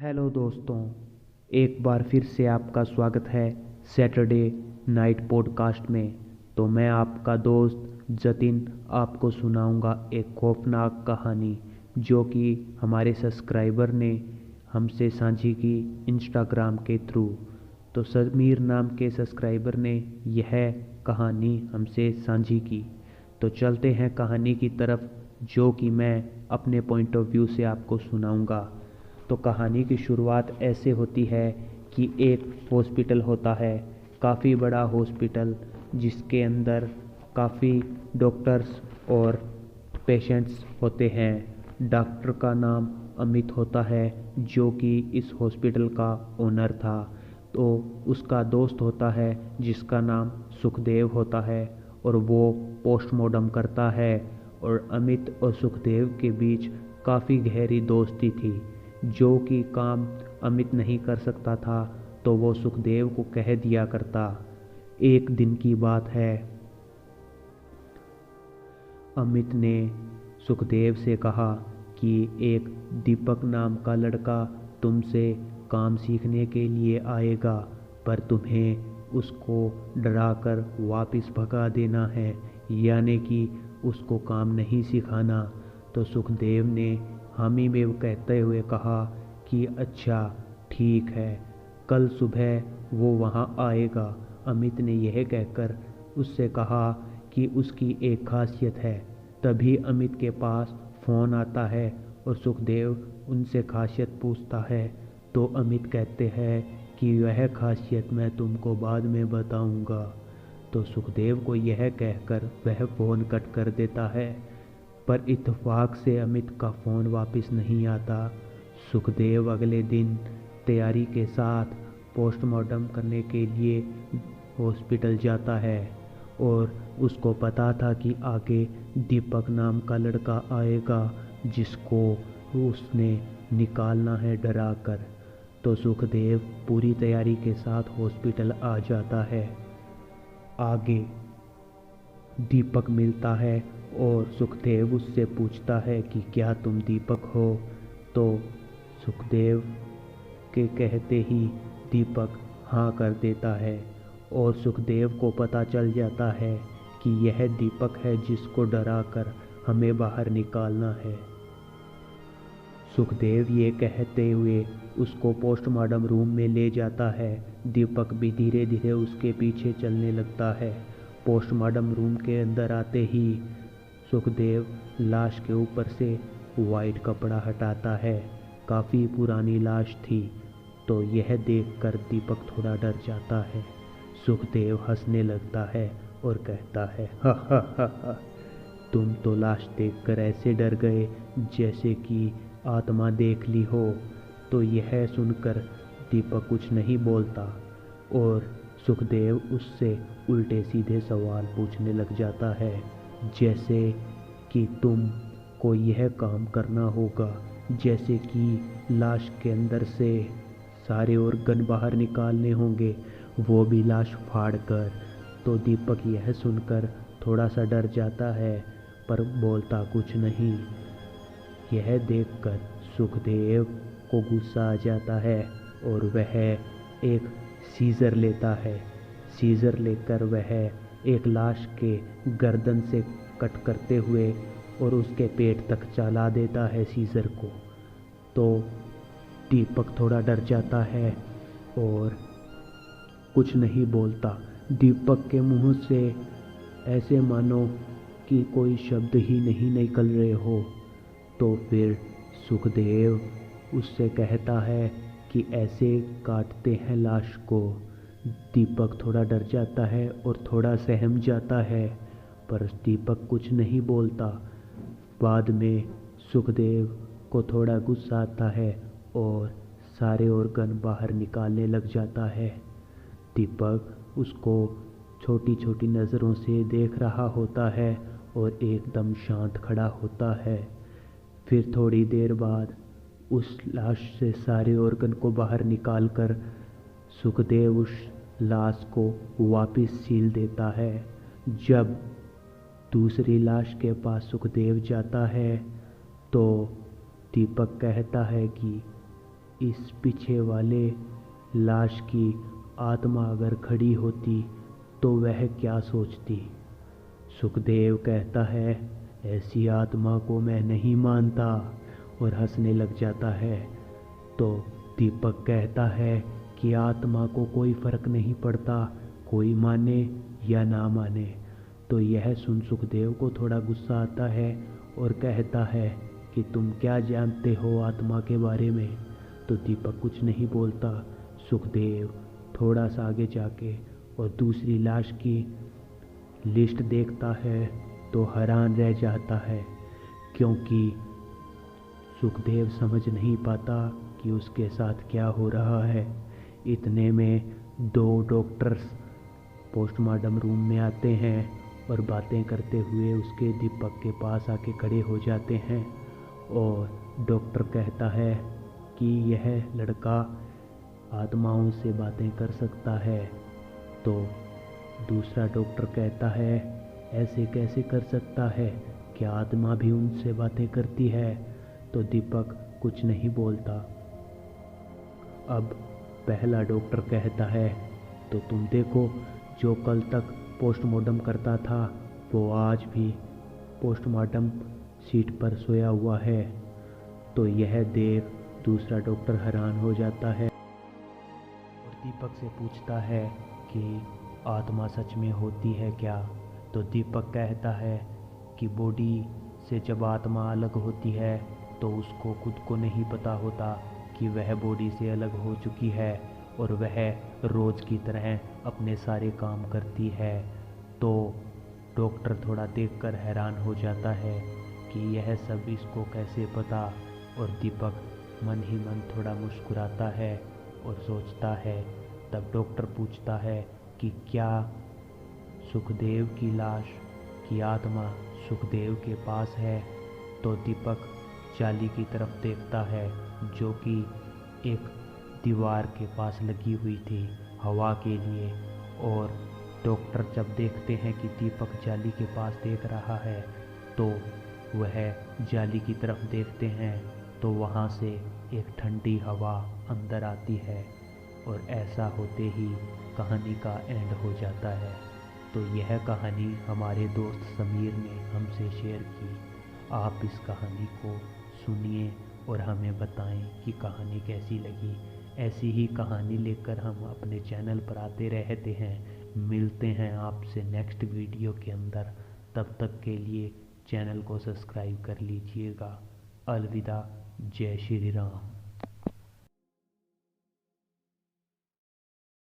Hello दोस्तों, एक बार फिर से आपका स्वागत है सैटरडे नाइट पॉडकास्ट में। तो मैं आपका दोस्त जतिन आपको सुनाऊंगा एक खौफनाक कहानी जो कि हमारे सब्सक्राइबर ने हमसे साझी की इंस्टाग्राम के थ्रू। तो समीर नाम के सब्सक्राइबर ने यह कहानी हमसे साझी की। तो चलते हैं कहानी की तरफ, जो कि मैं अपने पॉइंट ऑफ व्यू से आपको सुनाऊंगा। तो कहानी की शुरुआत ऐसे होती है कि एक हॉस्पिटल होता है, काफ़ी बड़ा हॉस्पिटल, जिसके अंदर काफ़ी डॉक्टर्स और पेशेंट्स होते हैं। डॉक्टर का नाम अमित होता है, जो कि इस हॉस्पिटल का ओनर था। तो उसका दोस्त होता है जिसका नाम सुखदेव होता है, और वो पोस्टमार्टम करता है। और अमित और सुखदेव के बीच काफ़ी गहरी दोस्ती थी। जो कि काम अमित नहीं कर सकता था तो वो सुखदेव को कह दिया करता। एक दिन की बात है, अमित ने सुखदेव से कहा कि एक दीपक नाम का लड़का तुमसे काम सीखने के लिए आएगा, पर तुम्हें उसको डराकर वापस भगा देना है, यानी कि उसको काम नहीं सिखाना। तो सुखदेव ने हामी में कहते हुए कहा कि अच्छा ठीक है, कल सुबह वो वहाँ आएगा। अमित ने यह कहकर उससे कहा कि उसकी एक खासियत है। तभी अमित के पास फ़ोन आता है और सुखदेव उनसे खासियत पूछता है। तो अमित कहते हैं कि वह खासियत मैं तुमको बाद में बताऊंगा। तो सुखदेव को यह कहकर वह फ़ोन कट कर देता है, पर इत्तेफाक से अमित का फ़ोन वापस नहीं आता। सुखदेव अगले दिन तैयारी के साथ पोस्टमार्टम करने के लिए हॉस्पिटल जाता है, और उसको पता था कि आगे दीपक नाम का लड़का आएगा जिसको उसने निकालना है डरा कर। तो सुखदेव पूरी तैयारी के साथ हॉस्पिटल आ जाता है। आगे दीपक मिलता है और सुखदेव उससे पूछता है कि क्या तुम दीपक हो। तो सुखदेव के कहते ही दीपक हाँ कर देता है, और सुखदेव को पता चल जाता है कि यह दीपक है जिसको डराकर हमें बाहर निकालना है। सुखदेव ये कहते हुए उसको पोस्टमार्टम रूम में ले जाता है। दीपक भी धीरे धीरे उसके पीछे चलने लगता है। पोस्टमार्टम रूम के अंदर आते ही सुखदेव लाश के ऊपर से वाइट कपड़ा हटाता है। काफ़ी पुरानी लाश थी। तो यह देखकर दीपक थोड़ा डर जाता है। सुखदेव हंसने लगता है और कहता है, हा हा हा हा, तुम तो लाश देखकर ऐसे डर गए जैसे कि आत्मा देख ली हो। तो यह सुनकर दीपक कुछ नहीं बोलता, और सुखदेव उससे उल्टे सीधे सवाल पूछने लग जाता है, जैसे कि तुम को यह काम करना होगा, जैसे कि लाश के अंदर से सारे ऑर्गन बाहर निकालने होंगे, वो भी लाश फाड़ कर। तो दीपक यह सुनकर थोड़ा सा डर जाता है, पर बोलता कुछ नहीं। यह देखकर सुखदेव को गुस्सा आ जाता है, और वह एक सीजर लेता है। सीजर लेकर वह एक लाश के गर्दन से कट करते हुए और उसके पेट तक चला देता है सीजर को। तो दीपक थोड़ा डर जाता है और कुछ नहीं बोलता। दीपक के मुंह से ऐसे मानो कि कोई शब्द ही नहीं निकल रहे हो। तो फिर सुखदेव उससे कहता है कि ऐसे काटते हैं लाश को। दीपक थोड़ा डर जाता है और थोड़ा सहम जाता है, पर दीपक कुछ नहीं बोलता। बाद में सुखदेव को थोड़ा गुस्सा आता है और सारे ऑर्गन बाहर निकालने लग जाता है। दीपक उसको छोटी छोटी नज़रों से देख रहा होता है और एकदम शांत खड़ा होता है। फिर थोड़ी देर बाद उस लाश से सारे ऑर्गन को बाहर निकालकर सुखदेव उस लाश को वापस सील देता है। जब दूसरी लाश के पास सुखदेव जाता है तो दीपक कहता है कि इस पीछे वाले लाश की आत्मा अगर खड़ी होती तो वह क्या सोचती। सुखदेव कहता है, ऐसी आत्मा को मैं नहीं मानता, और हंसने लग जाता है। तो दीपक कहता है कि आत्मा को कोई फर्क नहीं पड़ता, कोई माने या ना माने। तो यह सुन सुखदेव को थोड़ा गुस्सा आता है और कहता है कि तुम क्या जानते हो आत्मा के बारे में। तो दीपक कुछ नहीं बोलता। सुखदेव थोड़ा सा आगे जाके और दूसरी लाश की लिस्ट देखता है तो हैरान रह जाता है, क्योंकि सुखदेव समझ नहीं पाता कि उसके साथ क्या हो रहा है। इतने में 2 डॉक्टर्स पोस्टमार्टम रूम में आते हैं और बातें करते हुए उसके दीपक के पास आके खड़े हो जाते हैं। और डॉक्टर कहता है कि यह लड़का आत्माओं से बातें कर सकता है। तो दूसरा डॉक्टर कहता है, ऐसे कैसे कर सकता है, क्या आत्मा भी उनसे बातें करती है। तो दीपक कुछ नहीं बोलता। अब पहला डॉक्टर कहता है, तो तुम देखो, जो कल तक पोस्टमार्टम करता था वो आज भी पोस्टमार्टम सीट पर सोया हुआ है। तो यह देख दूसरा डॉक्टर हैरान हो जाता है और दीपक से पूछता है कि आत्मा सच में होती है क्या। तो दीपक कहता है कि बॉडी से जब आत्मा अलग होती है तो उसको खुद को नहीं पता होता कि वह बॉडी से अलग हो चुकी है, और वह रोज़ की तरह अपने सारे काम करती है। तो डॉक्टर थोड़ा देखकर हैरान हो जाता है कि यह सब इसको कैसे पता। और दीपक मन ही मन थोड़ा मुस्कुराता है और सोचता है। तब डॉक्टर पूछता है कि क्या सुखदेव की लाश की आत्मा सुखदेव के पास है। तो दीपक जाली की तरफ देखता है जो कि एक दीवार के पास लगी हुई थी हवा के लिए। और डॉक्टर जब देखते हैं कि दीपक जाली के पास देख रहा है तो वह जाली की तरफ देखते हैं तो वहाँ से एक ठंडी हवा अंदर आती है। और ऐसा होते ही कहानी का एंड हो जाता है। तो यह कहानी हमारे दोस्त समीर ने हमसे शेयर की। आप इस कहानी को सुनिए और हमें बताएं कि कहानी कैसी लगी। ऐसी ही कहानी लेकर हम अपने चैनल पर आते रहते हैं। मिलते हैं आपसे नेक्स्ट वीडियो के अंदर। तब तक के लिए चैनल को सब्सक्राइब कर लीजिएगा। अलविदा, जय श्री राम।